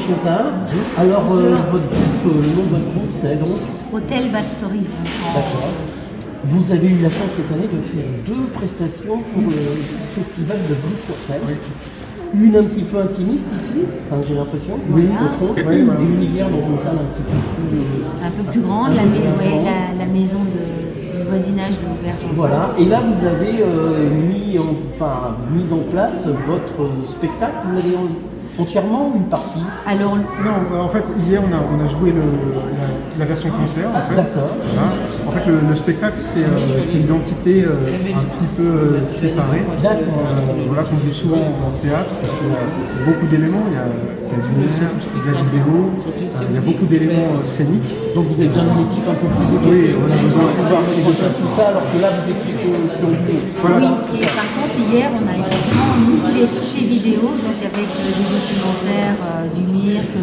Chantal. Alors, votre groupe, le nom de votre groupe, c'est donc Hôtel Vaste Horizon. D'accord. Vous avez eu la chance cette année de faire 2 prestations pour le festival de Blues-sur-Seine. Oui. Une un petit peu intimiste ici, enfin, j'ai l'impression, Oui. je me trompe, Oui, voilà. et une hier dans une salle un petit peu plus... Un peu plus grande, la maison du voisinage de l'auberge. Voilà, et là vous avez mis en place votre spectacle, vous l'avez entièrement ou une partie? Alors, Non, en fait, hier, on a joué la version concert, en fait. D'accord. Voilà. En fait, le spectacle, c'est une entité un petit peu séparée. D'accord. Voilà, qu'on joue souvent en théâtre, parce qu'il y a beaucoup d'éléments. Il y a du lumière, de la vidéo, il y a beaucoup d'éléments scéniques. Donc vous avez besoin d'une équipe un peu plus étoffée. Oui, on a besoin de pouvoir mettre en place tout ça, alors que là vous étiez que Voilà. oui, et par contre, hier, on a effectivement mis toutes les vidéos, donc avec des documentaires du MIRC,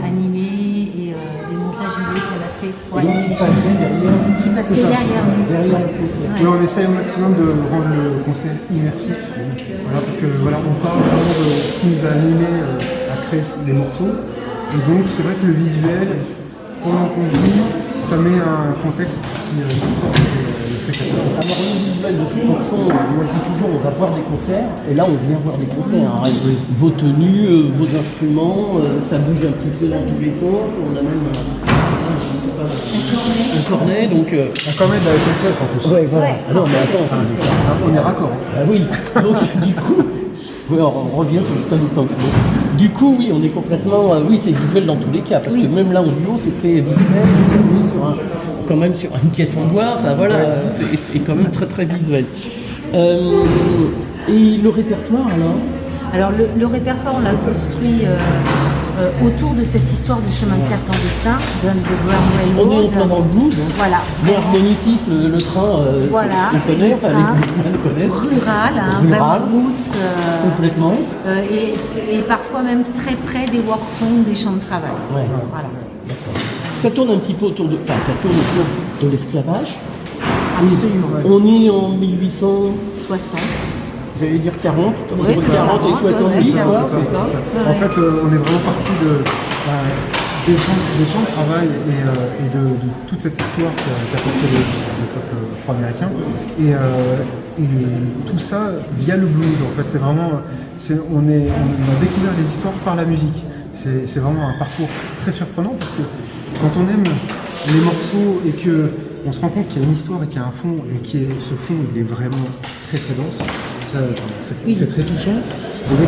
animés et des montages vidéo qu'on a fait. Et donc qui passait derrière. Qui passaient C'est ça. derrière nous. Derrière le concert. Ouais. Mais on essaye au maximum de rendre le concert immersif. Voilà, parce que voilà, on parle vraiment de ce qui nous a animé à créer les morceaux. Et donc c'est vrai que le visuel, pendant qu'on joue, ça met un contexte qui porte les spectateurs. Alors le visuel, de toute façon, moi je dis toujours, on va voir des concerts, et là on vient voir des concerts. Hein. Vos tenues, vos instruments, ça bouge un petit peu dans tous les sens, on a même un cornet, donc... Un cornet de la SNCF en plus. Ouais, voilà. Ouais, Ah non, mais attends, On est raccord. Ah oui, donc du coup, ouais, on revient sur le stand centre. Du coup, oui, on est complètement, oui, c'est visuel dans tous les cas, parce que même là en duo, c'était visuel, quand même sur une caisse en bois, enfin voilà, c'est quand même très très visuel. Et le répertoire alors? Le répertoire, on l'a construit autour de cette histoire du chemin de fer clandestin, d'Underground On est en Railroad. plein dans le blues, donc. Voilà. L'harmoniciste, le train, Voilà, on connaît, le enfin, train. les bluesmen connaissent. Rural, hein, Rural. vraiment roots, Complètement. et parfois même très près des work songs, des champs de travail. Ouais. Voilà. Ça tourne un petit peu autour de, ça tourne autour de l'esclavage. Absolument. On est en 1860. 60. J'allais dire 40, Ouais, entre c'est 40 et 40, 70, ouais, quoi, C'est c'est ça. ça. En fait, on est vraiment parti des champs de travail et de toute cette histoire qu'a porté le peuple afro-américain. Et tout ça via le blues, en fait. C'est vraiment, on a découvert les histoires par la musique. C'est vraiment un parcours très surprenant parce que quand on aime les morceaux et que on se rend compte qu'il y a une histoire et qu'il y a un fond et ce fond il est vraiment très très dense, c'est très touchant. Et donc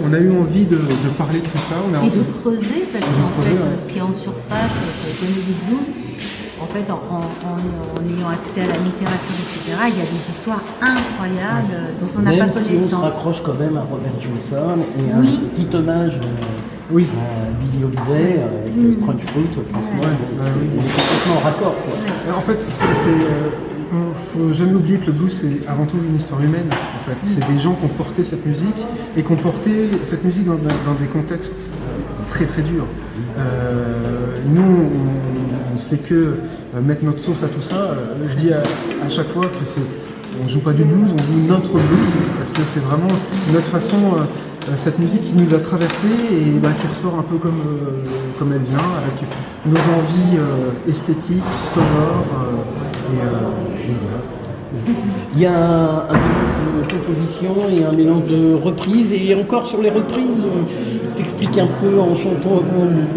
on a eu envie de parler de tout ça. Et de creuser, parce qu'en fait, ce qui est en surface, comme du blues, en fait, en ayant accès à la littérature, etc., il y a des histoires incroyables dont on n'a pas Même si connaissance. on se raccroche quand même à Robert Johnson et Oui. un petit hommage Oui. à Billy Holiday avec Strange Fruit, franchement, on est complètement en raccord. Quoi. En fait, faut jamais oublier que le blues c'est avant tout une histoire humaine. En fait, c'est des gens qui ont porté cette musique et qui ont porté cette musique dans des contextes très très durs. Nous, on ne fait que mettre notre sauce à tout ça. Je dis à chaque fois que on joue pas du blues, on joue notre blues parce que c'est vraiment notre façon. Cette musique qui nous a traversés et qui ressort un peu comme elle vient, avec nos envies esthétiques, sonores. Et voilà. Il y a un mélange de composition et un mélange de reprises, et encore sur les reprises, t'expliques un peu en chantant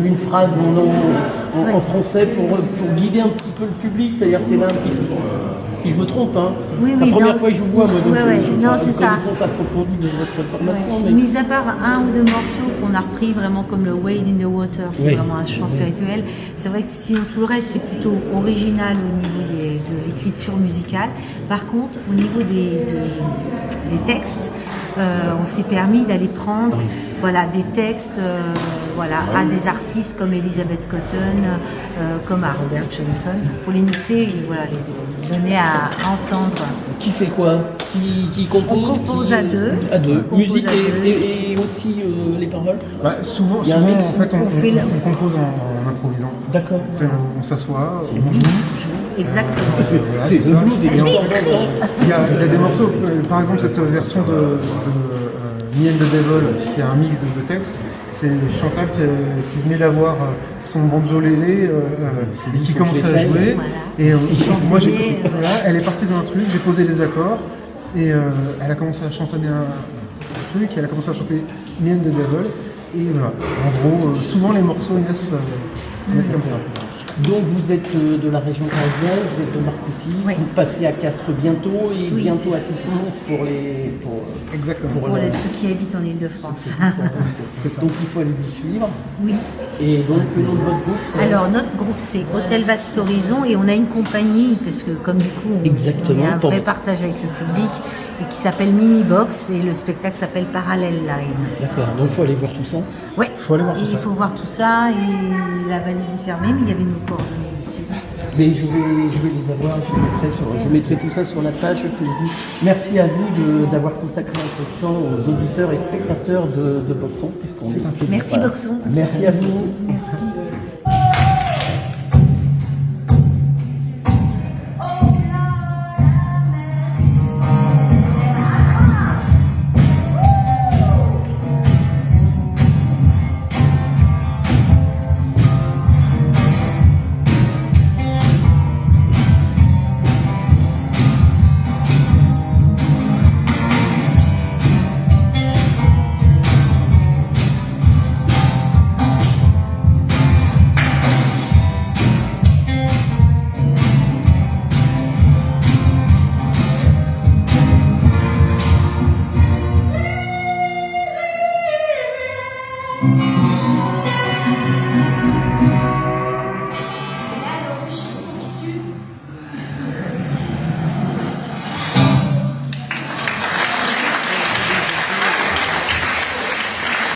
une phrase en français pour guider un petit peu le public, c'est-à-dire que t'es là un petit peu. Si je me trompe, hein. Oui, la première non. fois que je vous vois, moi, donc je Non, pas c'est une ça. connaissance approfondie de votre formation. Mais... Mis à part un ou deux morceaux qu'on a repris vraiment comme le Wade in the Water, qui est vraiment un chant spirituel, c'est vrai que sinon tout le reste c'est plutôt original au niveau de l'écriture musicale. Par contre, au niveau des textes, on s'est permis d'aller prendre des textes à des artistes comme Elizabeth Cotton, comme à Robert Johnson, pour les mixer et les donner à entendre. Qui fait quoi? Qui compose? On compose à deux. À deux. On compose Musique à deux. et aussi les paroles? Souvent, Il y a un mix. en fait, on compose en improvisant. D'accord. On s'assoit, on joue. Exactement. C'est le blues et Il y a des morceaux, par exemple cette version de Me and the Devil, qui est un mix de deux textes. C'est Chantal qui venait d'avoir son banjolélé et qui commençait à jouer. Voilà. Et moi, Chanter, voilà, elle est partie dans un truc, j'ai posé les accords et elle a commencé à chantonner un truc, elle a commencé à chanter Me and the Devil. Et voilà, en gros, souvent les morceaux naissent comme ça. Donc vous êtes de la région parisienne, vous êtes de Marcoussis, Oui. vous passez à Castres bientôt et Oui. bientôt à Tismons pour Exactement. Pour ceux qui habitent en Ile-de-France. C'est ça. Donc il faut aller vous suivre. Oui. Et donc le nom de votre groupe c'est- Alors, notre groupe, c'est Hôtel Vaste Horizon et on a une compagnie, parce que comme du coup, on Exactement, a un pour vrai votre- partage avec le public, et qui s'appelle Mini Box, et le spectacle s'appelle Parallel Line. D'accord, donc il faut aller voir tout ça. Ouais, Faut aller voir tout il ça. faut voir tout ça, et la valise est fermée, mais il y avait nos coordonnées dessus. Mais je vais les avoir, je mettrai tout ça sur la page Facebook. Merci à vous d'avoir consacré un peu de temps aux auditeurs et spectateurs de Boxon, puisqu'on C'est un plaisir. Merci, Voilà. Boxon. Merci à vous. Merci.